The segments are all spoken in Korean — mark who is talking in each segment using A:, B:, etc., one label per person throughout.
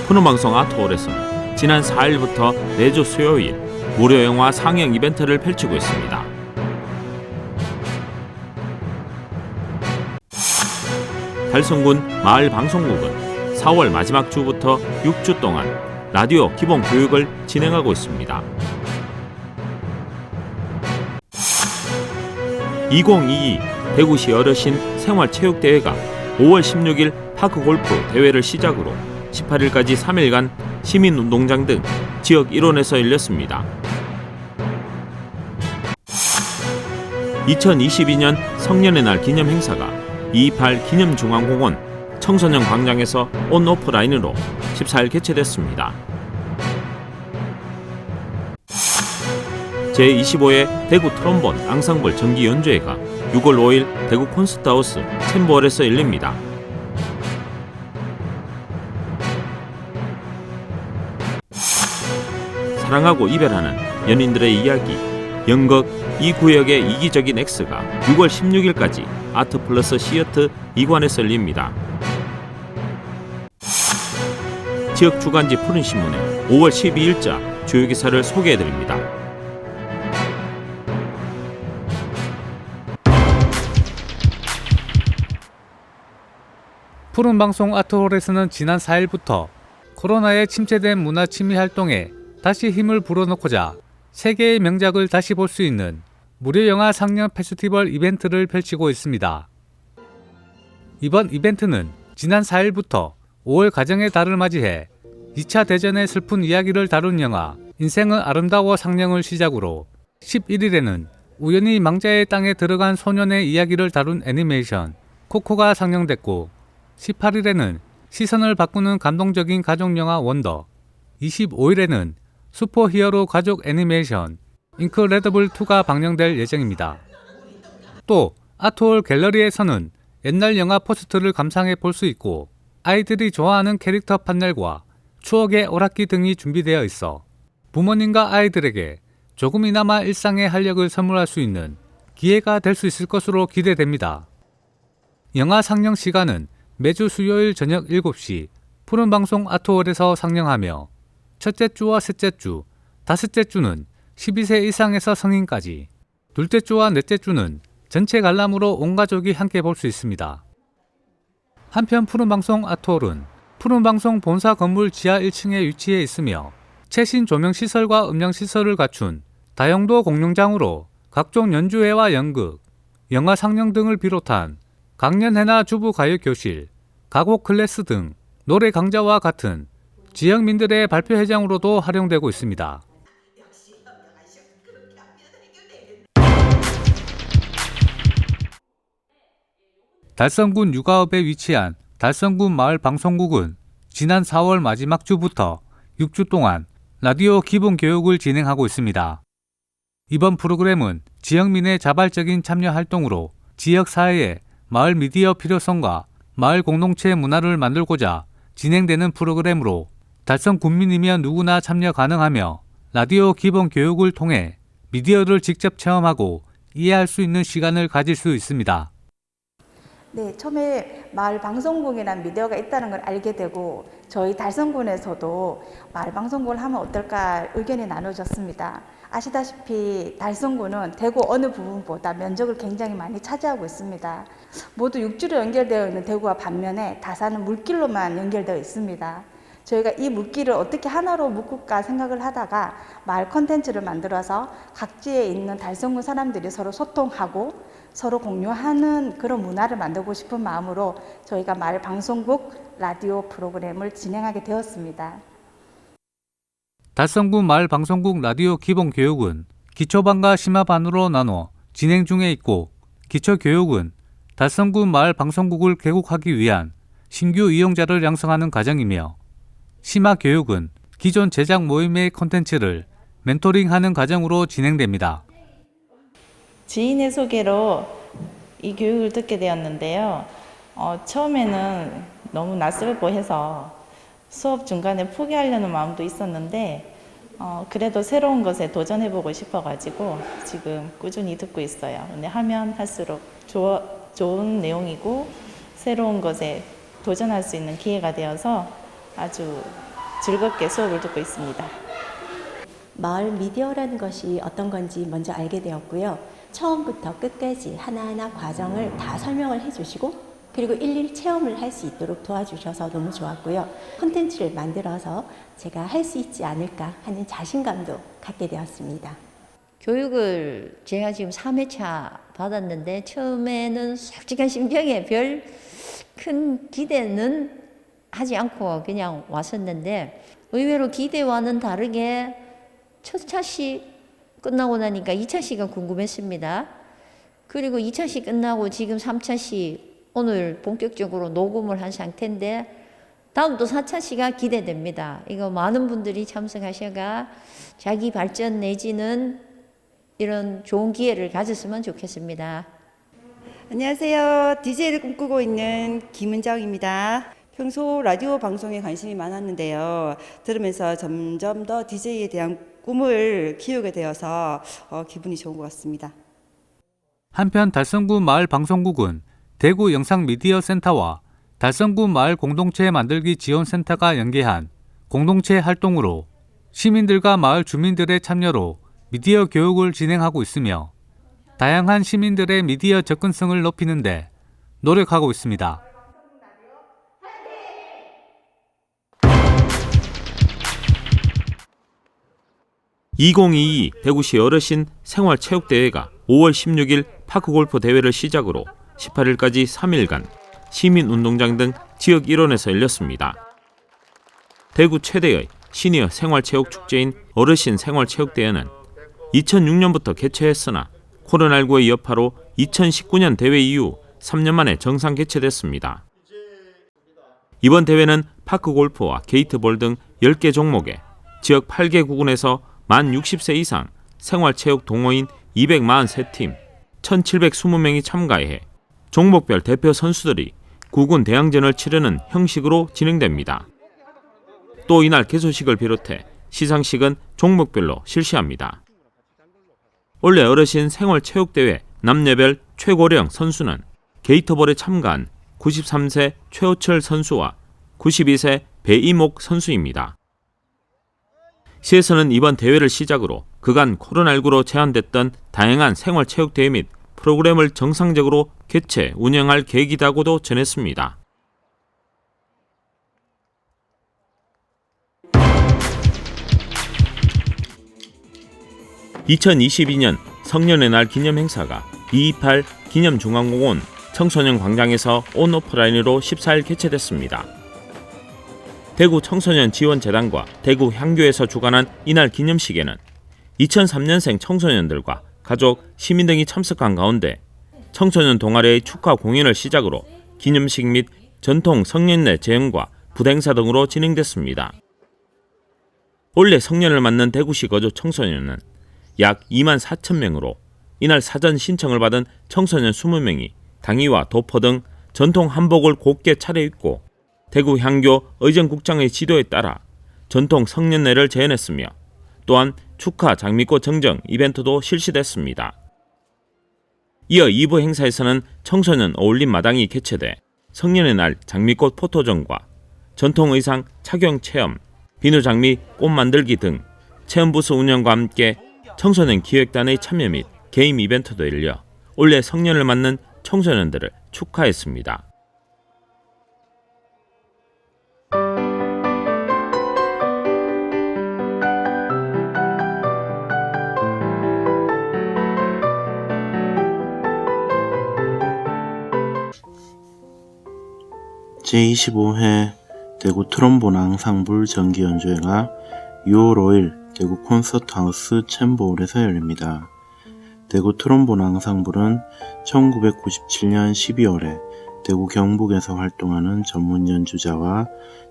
A: 푸른방송 아트홀에서는 지난 4일부터 매주 수요일 무료 영화 상영 이벤트를 펼치고 있습니다. 달성군 마을방송국은 4월 마지막 주부터 6주 동안 라디오 기본 교육을 진행하고 있습니다. 2022 대구시 어르신 생활체육대회가 5월 16일 파크골프 대회를 시작으로 18일까지 3일간 시민운동장 등 지역 일원에서 열렸습니다. 2022년 성년의 날 기념 행사가 228 기념중앙공원 청소년 광장에서 온오프라인으로 14일 개최됐습니다. 제25회 대구 트럼본 앙상블 정기 연주회가 6월 5일 대구 콘서트하우스 챔버홀에서 열립니다. 사랑하고 이별하는 연인들의 이야기 연극 이 구역의 이기적인 X가 6월 16일까지 아트플러스 시어트 2관에서 열립니다. 지역 주간지 푸른신문에 5월 12일자 주요 기사를 소개해드립니다.
B: 푸른방송 아트홀에서는 지난 4일부터 코로나에 침체된 문화 취미 활동에 다시 힘을 불어넣고자 세계의 명작을 다시 볼 수 있는 무료 영화 상영 페스티벌 이벤트를 펼치고 있습니다. 이번 이벤트는 지난 4일부터 5월 가정의 달을 맞이해 2차 대전의 슬픈 이야기를 다룬 영화 인생은 아름다워 상영을 시작으로 11일에는 우연히 망자의 땅에 들어간 소년의 이야기를 다룬 애니메이션 코코가 상영됐고 18일에는 시선을 바꾸는 감동적인 가족영화 원더, 25일에는 슈퍼히어로 가족 애니메이션 인크레더블2가 방영될 예정입니다. 또 아트홀 갤러리에서는 옛날 영화 포스터를 감상해 볼 수 있고 아이들이 좋아하는 캐릭터 판넬과 추억의 오락기 등이 준비되어 있어 부모님과 아이들에게 조금이나마 일상의 활력을 선물할 수 있는 기회가 될 수 있을 것으로 기대됩니다. 영화 상영 시간은 매주 수요일 저녁 7시 푸른방송 아트홀에서 상영하며 첫째 주와 셋째 주, 다섯째 주는 12세 이상에서 성인까지, 둘째 주와 넷째 주는 전체 관람으로 온 가족이 함께 볼 수 있습니다. 한편 푸른방송 아트홀은 푸른방송 본사 건물 지하 1층에 위치해 있으며 최신 조명시설과 음향시설을 갖춘 다용도 공룡장으로 각종 연주회와 연극, 영화 상영 등을 비롯한 강연회나 주부가요교실, 가곡 클래스 등 노래 강좌와 같은 지역민들의 발표회장으로도 활용되고 있습니다. 달성군 육아읍에 위치한 달성군 마을방송국은 지난 4월 마지막 주부터 6주 동안 라디오 기본 교육을 진행하고 있습니다. 이번 프로그램은 지역민의 자발적인 참여 활동으로 지역 사회의 마을 미디어 필요성과 마을 공동체 문화를 만들고자 진행되는 프로그램으로 달성 군민이면 누구나 참여 가능하며 라디오 기본 교육을 통해 미디어를 직접 체험하고 이해할 수 있는 시간을 가질 수 있습니다.
C: 네, 처음에 마을 방송국이라는 미디어가 있다는 걸 알게 되고 저희 달성군에서도 마을 방송국을 하면 어떨까 의견이 나눠졌습니다. 아시다시피 달성군은 대구 어느 부분보다 면적을 굉장히 많이 차지하고 있습니다. 모두 육지로 연결되어 있는 대구와 반면에 다산은 물길로만 연결되어 있습니다. 저희가 이 물길을 어떻게 하나로 묶을까 생각을 하다가 마을 콘텐츠를 만들어서 각지에 있는 달성군 사람들이 서로 소통하고 서로 공유하는 그런 문화를 만들고 싶은 마음으로 저희가 마을 방송국 라디오 프로그램을 진행하게 되었습니다.
B: 달성군 마을방송국 라디오 기본교육은 기초반과 심화반으로 나눠 진행 중에 있고 기초교육은 달성군 마을방송국을 개국하기 위한 신규 이용자를 양성하는 과정이며 심화교육은 기존 제작 모임의 콘텐츠를 멘토링하는 과정으로 진행됩니다.
D: 지인의 소개로 이 교육을 듣게 되었는데요. 처음에는 너무 낯설고 해서 수업 중간에 포기하려는 마음도 있었는데 그래도 새로운 것에 도전해보고 싶어가지고 지금 꾸준히 듣고 있어요. 근데 하면 할수록 좋은 내용이고 새로운 것에 도전할 수 있는 기회가 되어서 아주 즐겁게 수업을 듣고 있습니다.
E: 마을 미디어라는 것이 어떤 건지 먼저 알게 되었고요. 처음부터 끝까지 하나하나 과정을 다 설명을 해주시고 그리고 일일이 체험을 할 수 있도록 도와주셔서 너무 좋았고요. 콘텐츠를 만들어서 제가 할 수 있지 않을까 하는 자신감도 갖게 되었습니다.
F: 교육을 제가 지금 3회차 받았는데 처음에는 솔직한 심정에 별 큰 기대는 하지 않고 그냥 왔었는데 의외로 기대와는 다르게 첫 차시 끝나고 나니까 2차시가 궁금했습니다. 그리고 2차시 끝나고 지금 3차시 오늘 본격적으로 녹음을 한 상태인데 다음 또 4차시가 기대됩니다. 이거 많은 분들이 참석하셔가 자기 발전 내지는 이런 좋은 기회를 가졌으면 좋겠습니다.
G: 안녕하세요. DJ를 꿈꾸고 있는 김은정입니다. 평소 라디오 방송에 관심이 많았는데요. 들으면서 점점 더 DJ에 대한 꿈을 키우게 되어서 기분이 좋은 것 같습니다.
B: 한편 달성구 마을 방송국은 대구 영상미디어센터와 달성구 마을 공동체 만들기 지원센터가 연계한 공동체 활동으로 시민들과 마을 주민들의 참여로 미디어 교육을 진행하고 있으며 다양한 시민들의 미디어 접근성을 높이는 데 노력하고 있습니다.
A: (2022) 대구시 어르신 생활체육대회가 5월 16일 파크골프 대회를 시작으로 18일까지 3일간 시민운동장 등 지역 일원에서 열렸습니다. 대구 최대의 시니어 생활체육축제인 어르신 생활체육대회는 2006년부터 개최했으나 코로나19의 여파로 2019년 대회 이후 3년 만에 정상 개최됐습니다. 이번 대회는 파크골프와 게이트볼 등 10개 종목에 지역 8개 구군에서 만 60세 이상 생활체육 동호인 243팀 1,720명이 참가해 종목별 대표 선수들이 구군 대항전을 치르는 형식으로 진행됩니다. 또 이날 개소식을 비롯해 시상식은 종목별로 실시합니다. 올해 어르신 생활체육대회 남녀별 최고령 선수는 게이트볼에 참가한 93세 최호철 선수와 92세 배이목 선수입니다. 시에서는 이번 대회를 시작으로 그간 코로나19로 제한됐던 다양한 생활체육대회 및 프로그램을 정상적으로 개최, 운영할 계획이라고도 전했습니다. (2022년) 성년의 날 기념 행사가 228 기념중앙공원 청소년 광장에서 온오프라인으로 14일 개최됐습니다. 대구 청소년 지원재단과 대구 향교에서 주관한 이날 기념식에는 2003년생 청소년들과 가족, 시민 등이 참석한 가운데 청소년 동아리의 축하 공연을 시작으로 기념식 및 전통 성년례 재연과 부대행사 등으로 진행됐습니다. 올해 성년을 맞는 대구시 거주 청소년은 약 2만 4천 명으로 이날 사전 신청을 받은 청소년 20명이 당의와 도포 등 전통 한복을 곱게 차려입고 대구 향교 의정국장의 지도에 따라 전통 성년례를 재현했으며 또한 축하 장미꽃 정정 이벤트도 실시됐습니다. 이어 2부 행사에서는 청소년 어울림 마당이 개최돼 성년의 날 장미꽃 포토전과 전통 의상 착용 체험, 비누 장미 꽃 만들기 등 체험 부스 운영과 함께 청소년 기획단의 참여 및 게임 이벤트도 열려 올해 성년을 맞는 청소년들을 축하했습니다.
H: 제25회 대구 트롬본 앙상블 정기연주회가 6월 5일 대구 콘서트하우스 챔버홀에서 열립니다. 대구 트롬본 앙상블은 1997년 12월에 대구 경북에서 활동하는 전문 연주자와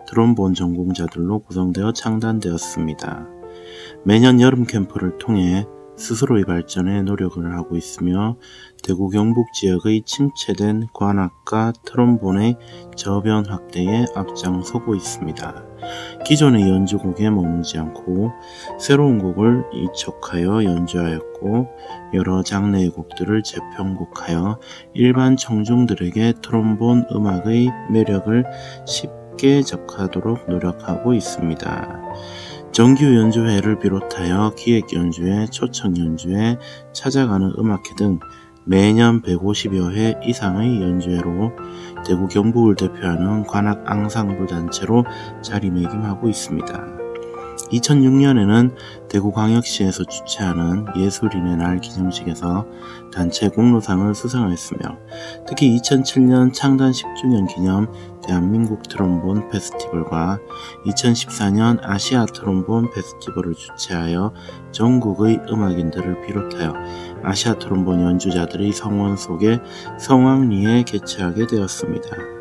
H: 트롬본 전공자들로 구성되어 창단되었습니다. 매년 여름 캠프를 통해 스스로의 발전에 노력을 하고 있으며 대구 경북 지역의 침체된 관악과 트롬본의 저변 확대에 앞장서고 있습니다. 기존의 연주곡에 머무르지 않고 새로운 곡을 이촉하여 연주하였고 여러 장르의 곡들을 재편곡하여 일반 청중들에게 트롬본 음악의 매력을 쉽게 접하도록 노력하고 있습니다. 정규 연주회를 비롯하여 기획 연주회, 초청 연주회, 찾아가는 음악회 등 매년 150여 회 이상의 연주회로 대구 경북을 대표하는 관악 앙상블 단체로 자리매김하고 있습니다. 2006년에는 대구광역시에서 주최하는 예술인의 날 기념식에서 단체 공로상을 수상하였으며 특히 2007년 창단 10주년 기념 대한민국 트롬본 페스티벌과 2014년 아시아 트롬본 페스티벌을 주최하여 전국의 음악인들을 비롯하여 아시아 트롬본 연주자들의 성원 속에 성황리에 개최하게 되었습니다.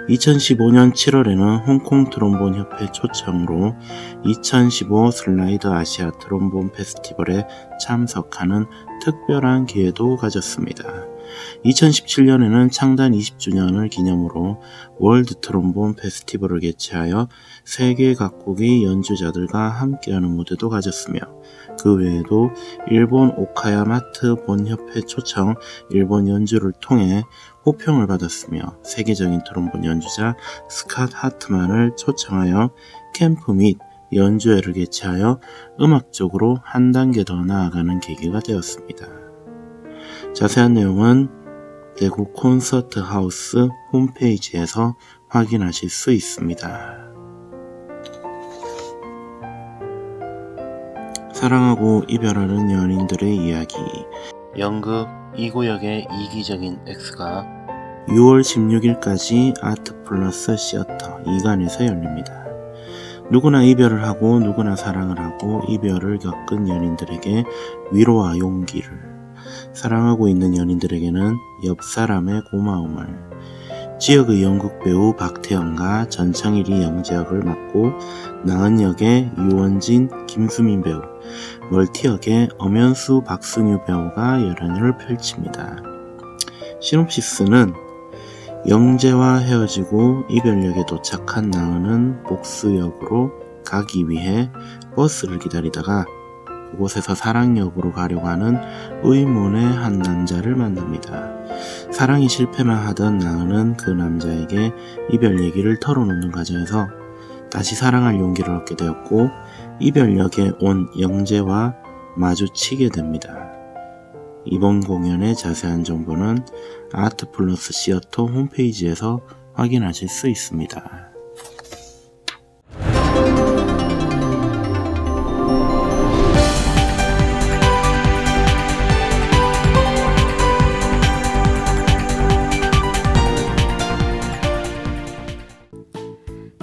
H: 2015년 7월에는 홍콩 트롬본 협회 초청으로 2015 슬라이드 아시아 트롬본 페스티벌에 참석하는 특별한 기회도 가졌습니다. 2017년에는 창단 20주년을 기념으로 월드 트롬본 페스티벌을 개최하여 세계 각국의 연주자들과 함께하는 무대도 가졌으며 그 외에도 일본 오카야마트 본협회 초청 일본 연주를 통해 호평을 받았으며 세계적인 트롬본 연주자 스캇 하트만을 초청하여 캠프 및 연주회를 개최하여 음악적으로 한 단계 더 나아가는 계기가 되었습니다. 자세한 내용은 대구 콘서트 하우스 홈페이지에서 확인하실 수 있습니다. 사랑하고 이별하는 연인들의 이야기. 연극 이구역의 이기적인 X가 6월 16일까지 아트플러스 시어터 2관에서 열립니다. 누구나 이별을 하고 누구나 사랑을 하고 이별을 겪은 연인들에게 위로와 용기를, 사랑하고 있는 연인들에게는 옆 사람의 고마움을, 지역의 연극배우 박태영과 전창일이 영재역을 맡고 나은 역의 유원진, 김수민 배우, 멀티 역의 엄연수, 박승유 배우가 열연을 펼칩니다. 시놉시스는 영재와 헤어지고 이별역에 도착한 나은은 복수역으로 가기 위해 버스를 기다리다가 그곳에서 사랑역으로 가려고 하는 의문의 한 남자를 만납니다. 사랑이 실패만 하던 나은은 그 남자에게 이별 얘기를 털어놓는 과정에서 다시 사랑할 용기를 얻게 되었고 이별역에 온 영재와 마주치게 됩니다. 이번 공연의 자세한 정보는 아트플러스 시어터 홈페이지에서 확인하실 수 있습니다.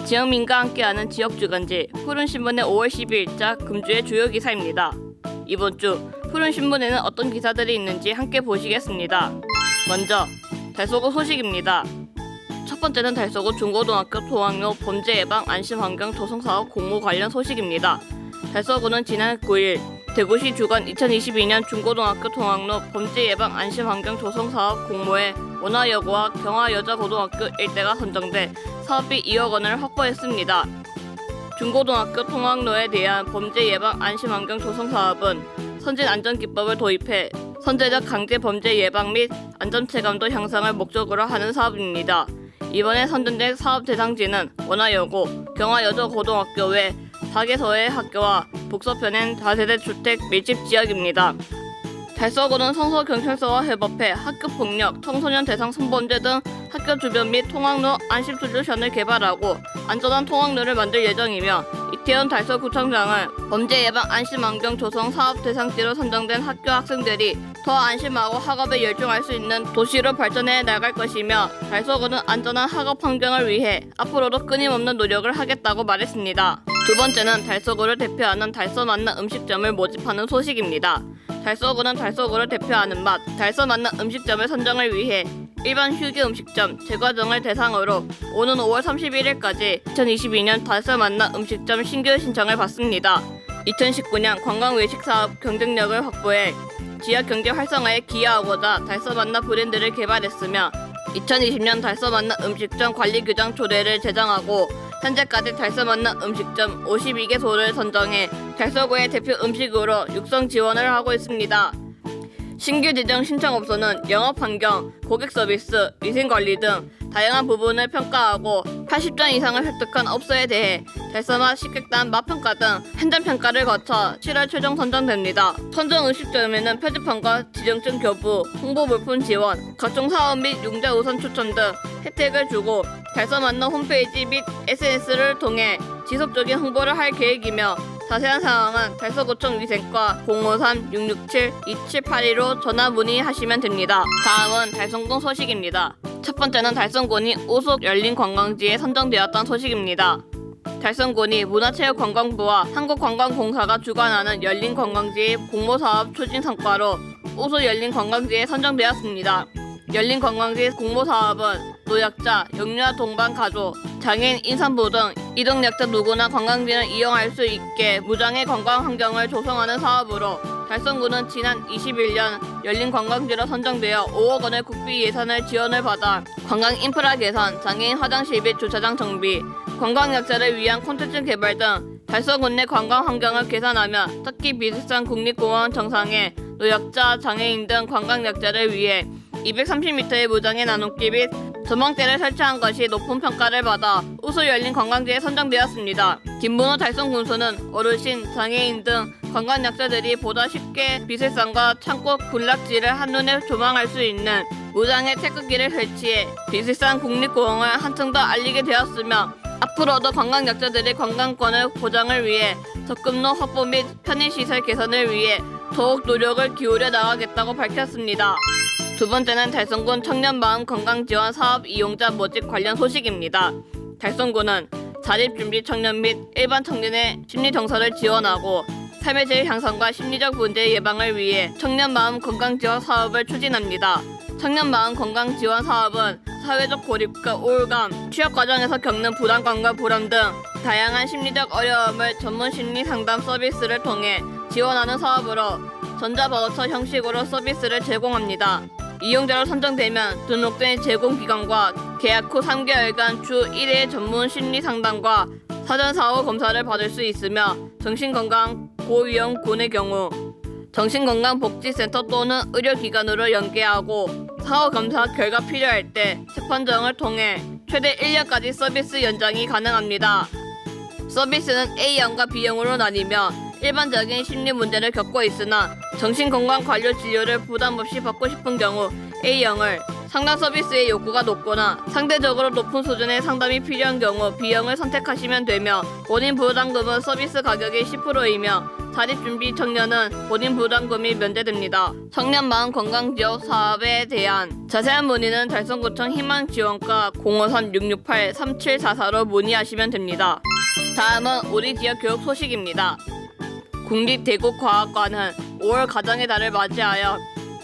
I: 지역민과 함께하는 지역주간지 푸른신문의 5월 12일자 금주의 주요 기사입니다. 이번 주 푸른신문에는 어떤 기사들이 있는지 함께 보시겠습니다. 먼저 달서구 소식입니다. 첫 번째는 달서구 중고등학교 통학로 범죄 예방 안심환경 조성사업 공모 관련 소식입니다. 달서구는 지난 9일 대구시 주관 2022년 중고등학교 통학로 범죄 예방 안심환경 조성사업 공모에 원화여고와 경화여자고등학교 일대가 선정돼 사업비 2억 원을 확보했습니다. 중고등학교 통학로에 대한 범죄 예방 안심환경 조성 사업은 선진 안전기법을 도입해 선제적 강제 범죄 예방 및 안전체감도 향상을 목적으로 하는 사업입니다. 이번에 선정된 사업 대상지는 원화여고, 경화여자고등학교 외 4개소의 학교와 북서편엔 다세대 주택 밀집 지역입니다. 달서구는 성서경찰서와 협업해 학교폭력, 청소년 대상 성범죄 등 학교 주변 및 통학로 안심솔루션을 개발하고 안전한 통학로를 만들 예정이며 이태원 달서구청장은 범죄 예방 안심환경 조성 사업 대상지로 선정된 학교 학생들이 더 안심하고 학업에 열중할 수 있는 도시로 발전해 나갈 것이며 달서구는 안전한 학업 환경을 위해 앞으로도 끊임없는 노력을 하겠다고 말했습니다. 두 번째는 달서구를 대표하는 달서 만나 음식점을 모집하는 소식입니다. 달서구는 달서구를 대표하는 맛, 달서 만나 음식점을 선정을 위해 일반 휴게 음식점 제과점을 대상으로 오는 5월 31일까지 2022년 달서 만나 음식점 신규 신청을 받습니다. 2019년 관광외식사업 경쟁력을 확보해 지역 경제 활성화에 기여하고자 달서 만나 브랜드를 개발했으며 2020년 달서 만나 음식점 관리 규정 조례를 제정하고 현재까지 달서 만난 음식점 52개소를 선정해 달서구의 대표 음식으로 육성 지원을 하고 있습니다. 신규 지정 신청업소는 영업환경, 고객 서비스, 위생관리 등 다양한 부분을 평가하고 80점 이상을 획득한 업소에 대해 달서맛 식객단 맛평가 등 현장평가를 거쳐 7월 최종 선정됩니다. 선정 음식점에는 표지판과 지정증 교부, 홍보 물품 지원, 각종 사업 및 융자 우선 추천 등 혜택을 주고 달서 만난 홈페이지 및 SNS를 통해 지속적인 홍보를 할 계획이며 자세한 사항은 달서구청 위생과 053-667-2782로 전화 문의하시면 됩니다. 다음은 달성군 소식입니다. 첫 번째는 달성군이 우수 열린 관광지에 선정되었다는 소식입니다. 달성군이 문화체육관광부와 한국관광공사가 주관하는 열린 관광지 공모사업 추진 성과로 우수 열린 관광지에 선정되었습니다. 열린 관광지 공모사업은 노약자, 영유아 동반 가족, 장애인 임산부 등 이동약자 누구나 관광지를 이용할 수 있게 무장애 관광 환경을 조성하는 사업으로 달성군은 지난 21년 열린 관광지로 선정되어 5억 원의 국비 예산을 지원을 받아 관광 인프라 개선, 장애인 화장실 및 주차장 정비, 관광약자를 위한 콘텐츠 개발 등 달서군 내 관광 환경을 개선하며 특히 비슷한 국립공원 정상에 노약자, 장애인 등 관광약자를 위해 230m의 무장애 나눔길 및 전망대를 설치한 것이 높은 평가를 받아 우수 열린 관광지에 선정되었습니다. 김문호 달성군수는 어르신, 장애인 등 관광약자들이 보다 쉽게 비실산과 창고 군락지를 한눈에 조망할 수 있는 무장애 태극기를 설치해 비실산 국립공원을 한층 더 알리게 되었으며 앞으로도 관광약자들의 관광권의 보장을 위해 접근로 확보 및 편의시설 개선을 위해 더욱 노력을 기울여 나가겠다고 밝혔습니다. 두 번째는 달성군 청년마음 건강지원 사업 이용자 모집 관련 소식입니다. 달성군은 자립준비 청년 및 일반 청년의 심리정서를 지원하고 삶의 질 향상과 심리적 문제 예방을 위해 청년마음 건강지원 사업을 추진합니다. 청년마음 건강지원 사업은 사회적 고립과 우울감, 취업 과정에서 겪는 부담감과 불안 등 다양한 심리적 어려움을 전문 심리 상담 서비스를 통해 지원하는 사업으로 전자번호처 형식으로 서비스를 제공합니다. 이용자로 선정되면 등록된 제공기관과 계약 후 3개월간 주 1회 전문 심리 상담과 사전 사후 검사를 받을 수 있으며 정신건강 고위험군의 경우 정신건강복지센터 또는 의료기관으로 연계하고 사후 검사 결과 필요할 때 재판정을 통해 최대 1년까지 서비스 연장이 가능합니다. 서비스는 A형과 B형으로 나뉘며 일반적인 심리 문제를 겪고 있으나 정신건강관료 진료를 부담 없이 받고 싶은 경우 A형을, 상담 서비스의 요구가 높거나 상대적으로 높은 수준의 상담이 필요한 경우 B형을 선택하시면 되며 본인 부담금은 서비스 가격의 10%이며 자립준비 청년은 본인 부담금이 면제됩니다. 청년마음 건강지원 사업에 대한 자세한 문의는 달성구청 희망지원과 053-668-3744로 문의하시면 됩니다. 다음은 우리 지역 교육 소식입니다. 국립대구과학관은 5월 가정의 달을 맞이하여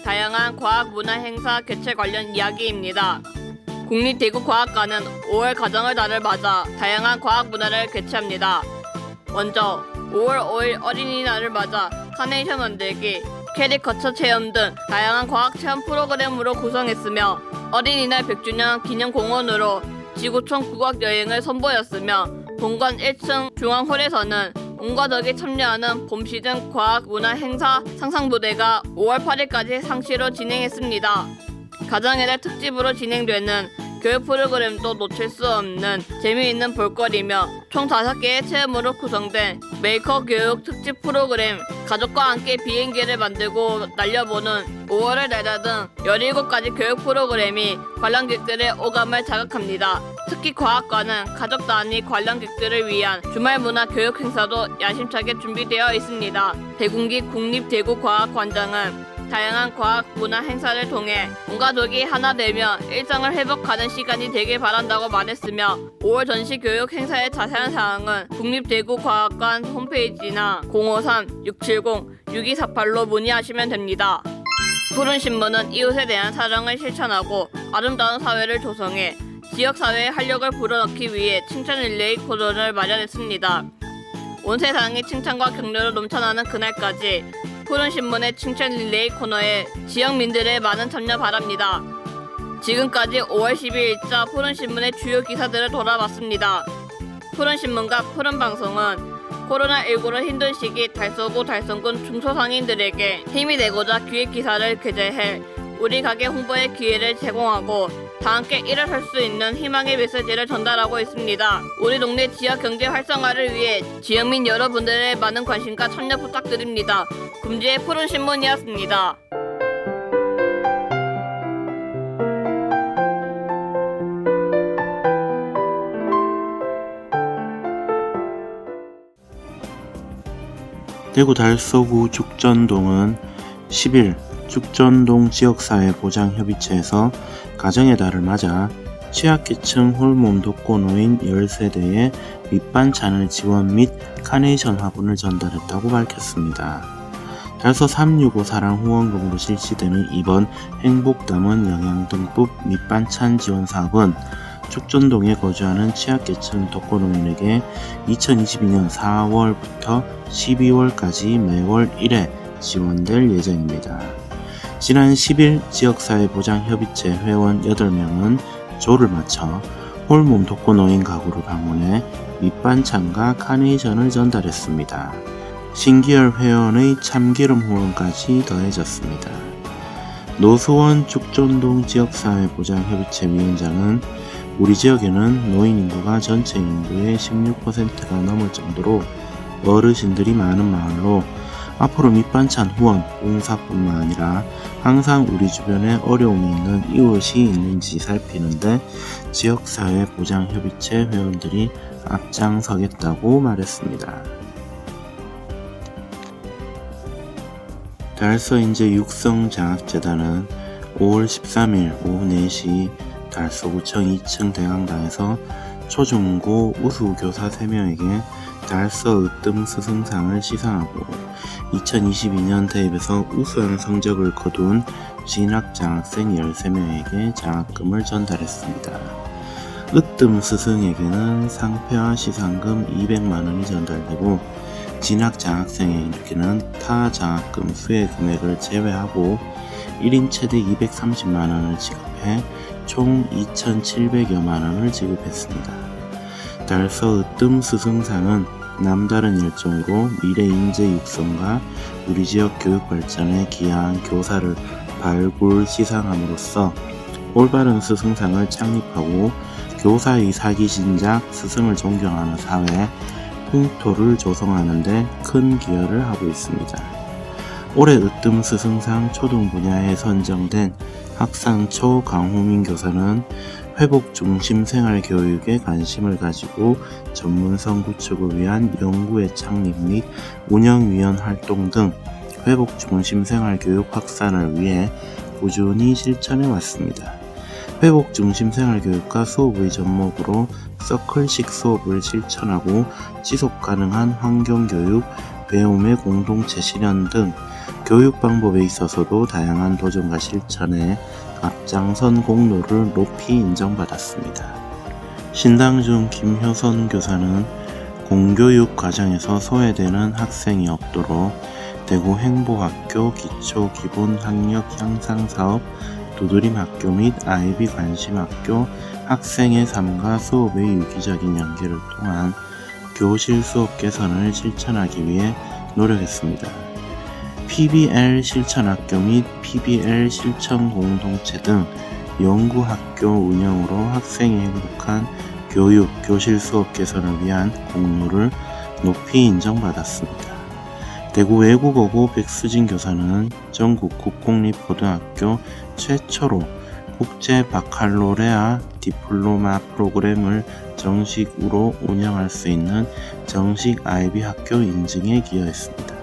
I: 다양한 과학 문화 행사 개최 관련 이야기입니다. 국립대구과학관은 5월 가정의 달을 맞아 다양한 과학 문화를 개최합니다. 먼저 5월 5일 어린이날을 맞아 카네이션 만들기, 캐리커처 체험 등 다양한 과학 체험 프로그램으로 구성했으며 어린이날 100주년 기념공원으로 지구촌 국악 여행을 선보였으며 본관 1층 중앙홀에서는 온 가족이 참여하는 봄 시즌 과학 문화 행사 상상무대가 5월 8일까지 상시로 진행했습니다. 가정의 달 특집으로 진행되는 교육 프로그램도 놓칠 수 없는 재미있는 볼거리며 총 5개의 체험으로 구성된 메이커 교육 특집 프로그램, 가족과 함께 비행기를 만들고 날려보는 5월을 날다 등 17가지 교육 프로그램이 관람객들의 오감을 자극합니다. 특히 과학관은 가족 단위 관람객들을 위한 주말 문화 교육 행사도 야심차게 준비되어 있습니다. 대군기 국립대구과학관장은 다양한 과학 문화 행사를 통해 온 가족이 하나 되며 일상을 회복하는 시간이 되길 바란다고 말했으며 5월 전시 교육 행사의 자세한 사항은 국립대구과학관 홈페이지나 053-670-6248로 문의하시면 됩니다. 푸른신문은 이웃에 대한 사랑을 실천하고 아름다운 사회를 조성해 지역사회에 활력을 불어넣기 위해 칭찬 릴레이 코너를 마련했습니다. 온 세상이 칭찬과 격려로 넘쳐나는 그날까지 푸른신문의 칭찬 릴레이 코너에 지역민들의 많은 참여 바랍니다. 지금까지 5월 12일자 푸른신문의 주요 기사들을 돌아봤습니다. 푸른신문과 푸른방송은 코로나19로 힘든 시기 달서구 달성군 중소상인들에게 힘이 되고자 기획기사를 게재해 우리 가게 홍보의 기회를 제공하고 다 함께 일어설 수 있는 희망의 메시지를 전달하고 있습니다. 우리 동네 지역 경제 활성화를 위해 지역민 여러분들의 많은 관심과 참여 부탁드립니다. 금주의 푸른신문이었습니다.
H: 대구 달서구 죽전동은 10일 죽전동 지역사회보장협의체에서 가정의 달을 맞아 취약계층 홀몸 독거노인 10세대에 밑반찬을 지원 및 카네이션 화분을 전달했다고 밝혔습니다. 달서 365 사랑 후원금으로 실시되는 이번 행복담은 영양등급 밑반찬 지원 사업은 죽전동에 거주하는 취약계층 독거노인에게 2022년 4월부터 12월까지 매월 1회 지원될 예정입니다. 지난 10일 지역사회보장협의체 회원 8명은 조를 마쳐 홀몸 독거노인 가구를 방문해 밑반찬과 카네이션을 전달했습니다. 신기열 회원의 참기름 후원까지 더해졌습니다. 노수원 죽전동 지역사회보장협의체 위원장은 우리 지역에는 노인 인구가 전체 인구의 16%가 넘을 정도로 어르신들이 많은 마을로 앞으로 밑반찬 후원, 봉사뿐만 아니라 항상 우리 주변에 어려움이 있는 이웃이 있는지 살피는데 지역사회보장협의체 회원들이 앞장서겠다고 말했습니다. 달서인재 육성장학재단은 5월 13일 오후 4시 달서구청 2층 대강당에서 초중고 우수교사 3명에게 달서 으뜸 스승상을 시상하고 2022년 대입에서 우수한 성적을 거둔 진학장학생 13명에게 장학금을 전달했습니다. 으뜸 스승에게는 상패와 시상금 200만원이 전달되고 진학장학생에게는 타 장학금 수혜 금액을 제외하고 1인 최대 230만원을 지급해 총 2,700여만원을 지급했습니다. 달서 으뜸 스승상은 남다른 열정으로 미래 인재 육성과 우리 지역 교육 발전에 기여한 교사를 발굴 시상함으로써 올바른 스승상을 창립하고 교사의 사기진작 스승을 존경하는 사회 풍토를 조성하는 데 큰 기여를 하고 있습니다. 올해 으뜸 스승상 초등 분야에 선정된 학상초 강호민 교사는 회복 중심 생활 교육에 관심을 가지고 전문성 구축을 위한 연구의 창립 및 운영위원 활동 등 회복 중심 생활 교육 확산을 위해 꾸준히 실천해 왔습니다. 회복 중심 생활 교육과 수업의 접목으로 서클식 수업을 실천하고 지속 가능한 환경 교육, 배움의 공동체 실현 등 교육 방법에 있어서도 다양한 도전과 실천에 앞장선 공로를 높이 인정받았습니다. 신당중 김효선 교사는 공교육 과정에서 소외되는 학생이 없도록 대구 행보학교 기초 기본 학력 향상 사업, 두드림 학교 및 아이비 관심 학교 학생의 삶과 수업의 유기적인 연계를 통한 교실 수업 개선을 실천하기 위해 노력했습니다. PBL 실천학교 및 PBL 실천 공동체 등 연구학교 운영으로 학생의 행복한 교육, 교실 수업 개선을 위한 공로를 높이 인정받았습니다. 대구 외국어고 백수진 교사는 전국 국공립고등학교 최초로 국제 바칼로레아 디플로마 프로그램을 정식으로 운영할 수 있는 정식 아이비 학교 인증에 기여했습니다.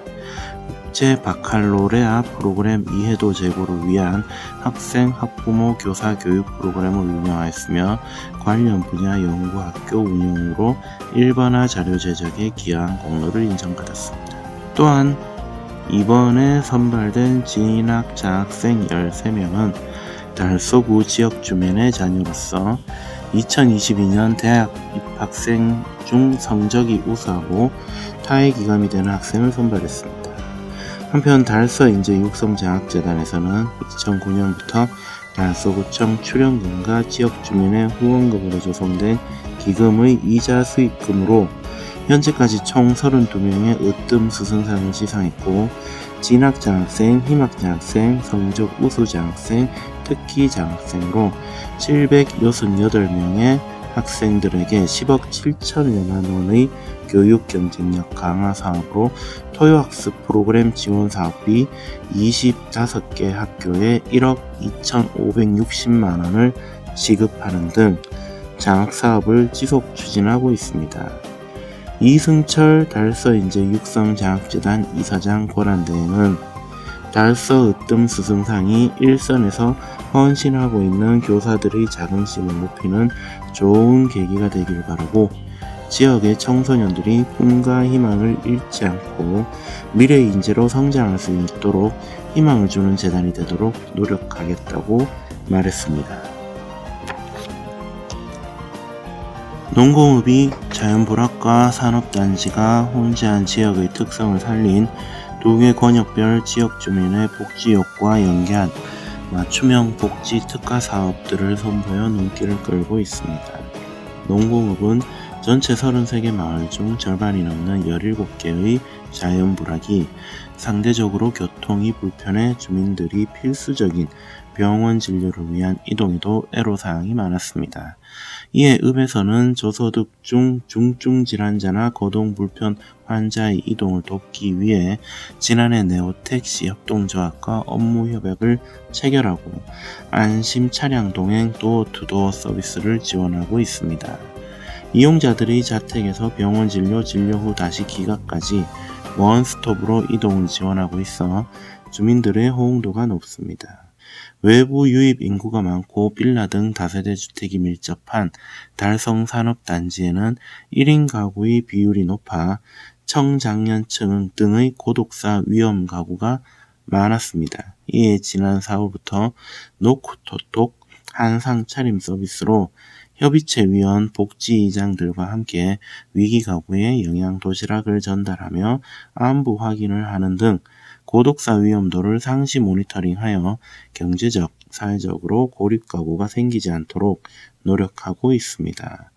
H: 국제 바칼로레아 프로그램 이해도 제고를 위한 학생, 학부모, 교사 교육 프로그램을 운영하였으며 관련 분야 연구학교 운영으로 일반화 자료 제작에 기여한 공로를 인정받았습니다. 또한 이번에 선발된 진학 장학생 13명은 달서구 지역 주민의 자녀로서 2022년 대학 입학생 중 성적이 우수하고 타의 기감이 되는 학생을 선발했습니다. 한편 달서인재 육성장학재단에서는 2009년부터 달서구청 출연금과 지역 주민의 후원금으로 조성된 기금의 이자 수익금으로 현재까지 총 32명의 으뜸 스승상을 시상했고 진학장학생, 희망장학생, 성적 우수장학생, 특기장학생으로 768명의 학생들에게 10억 7천여만 원의 교육 경쟁력 강화 사업으로 토요학습 프로그램 지원 사업비 25개 학교에 1억 2,560만 원을 지급하는 등 장학사업을 지속 추진하고 있습니다. 이승철 달서인재 육성장학재단 이사장 권한대행은 달서 으뜸 스승상이 일선에서 헌신하고 있는 교사들의 자긍심을 높이는 좋은 계기가 되길 바라고 지역의 청소년들이 꿈과 희망을 잃지 않고 미래 인재로 성장할 수 있도록 희망을 주는 재단이 되도록 노력하겠다고 말했습니다. 농공업이 자연불확과 산업단지가 혼재한 지역의 특성을 살린 2개 권역별 지역 주민의 복지욕과 연계한 맞춤형 복지 특화 사업들을 선보여 눈길을 끌고 있습니다. 농공업은 전체 33개 마을 중 절반이 넘는 17개의 자연불확이 상대적으로 교통이 불편해 주민들이 필수적인 병원 진료를 위한 이동에도 애로사항이 많았습니다. 이에 읍에서는 저소득 중 중증 질환자나 거동 불편 환자의 이동을 돕기 위해 지난해 네오택시 협동조합과 업무 협약을 체결하고 안심 차량 동행 도어투도어 서비스를 지원하고 있습니다. 이용자들의 자택에서 병원 진료, 진료 후 다시 귀가까지 원스톱으로 이동을 지원하고 있어 주민들의 호응도가 높습니다. 외부 유입 인구가 많고 빌라 등 다세대 주택이 밀접한 달성 산업단지에는 1인 가구의 비율이 높아 청장년층 등의 고독사 위험 가구가 많았습니다. 이에 지난 4월부터 노크토톡 한상 차림 서비스로 협의체위원 복지이장들과 함께 위기 가구에 영양 도시락을 전달하며 안부 확인을 하는 등 고독사 위험도를 상시 모니터링하여 경제적, 사회적으로 고립 가구가 생기지 않도록 노력하고 있습니다.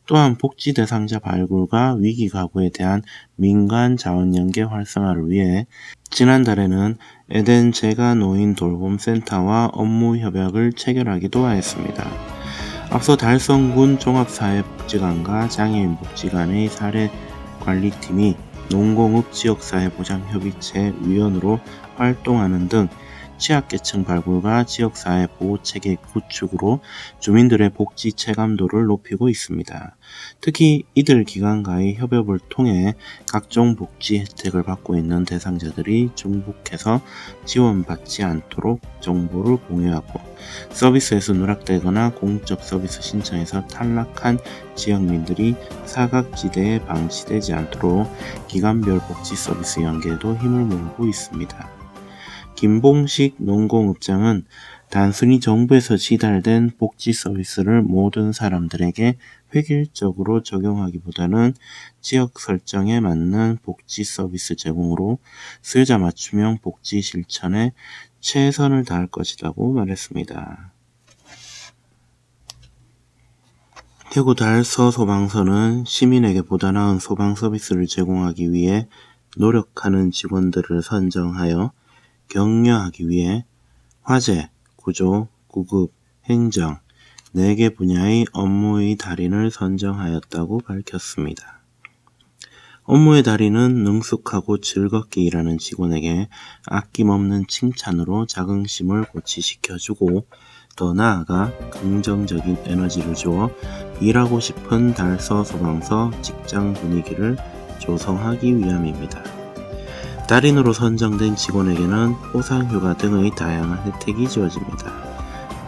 H: 또한 복지 대상자 발굴과 위기 가구에 대한 민간 자원 연계 활성화를 위해 지난달에는 에덴 재가 노인 돌봄 센터와 업무 협약을 체결하기도 하였습니다. 앞서 달성군 종합사회복지관과 장애인복지관의 사례관리팀이 농공업 지역사회보장협의체 위원으로 활동하는 등 취약계층 발굴과 지역사회 보호체계 구축으로 주민들의 복지 체감도를 높이고 있습니다. 특히 이들 기관과의 협업을 통해 각종 복지 혜택을 받고 있는 대상자들이 중복해서 지원받지 않도록 정보를 공유하고 서비스에서 누락되거나 공적 서비스 신청에서 탈락한 지역민들이 사각지대에 방치되지 않도록 기관별 복지 서비스 연계에도 힘을 모으고 있습니다. 김봉식 농공업장은 단순히 정부에서 지달된 복지 서비스를 모든 사람들에게 획일적으로 적용하기보다는 지역 설정에 맞는 복지 서비스 제공으로 수요자 맞춤형 복지 실천에 최선을 다할 것이라고 말했습니다. 대구 달서 소방서는 시민에게 보다 나은 소방 서비스를 제공하기 위해 노력하는 직원들을 선정하여 격려하기 위해 화재, 구조, 구급, 행정 4개 분야의 업무의 달인을 선정하였다고 밝혔습니다. 업무의 달인은 능숙하고 즐겁게 일하는 직원에게 아낌없는 칭찬으로 자긍심을 고취시켜주고 더 나아가 긍정적인 에너지를 주어 일하고 싶은 달서 소방서 직장 분위기를 조성하기 위함입니다. 달인으로 선정된 직원에게는 포상휴가 등의 다양한 혜택이 주어집니다.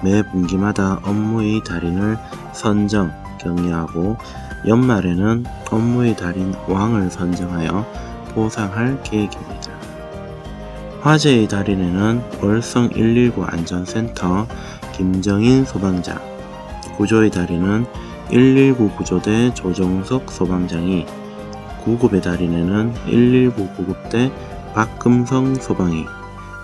H: 매 분기마다 업무의 달인을 선정, 격려하고 연말에는 업무의 달인 왕을 선정하여 포상할 계획입니다. 화재의 달인에는 월성 119 안전센터 김정인 소방장, 구조의 달인은 119 구조대 조정석 소방장이, 구급의 달인에는 119 구급대 박금성 소방이,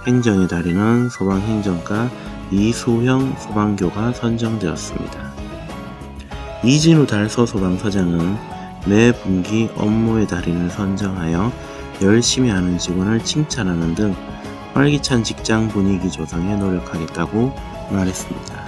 H: 행정의 달인은 소방행정과 이수형 소방교가 선정되었습니다. 이진우 달서소방서장은 매 분기 업무의 달인을 선정하여 열심히 하는 직원을 칭찬하는 등 활기찬 직장 분위기 조성에 노력하겠다고 말했습니다.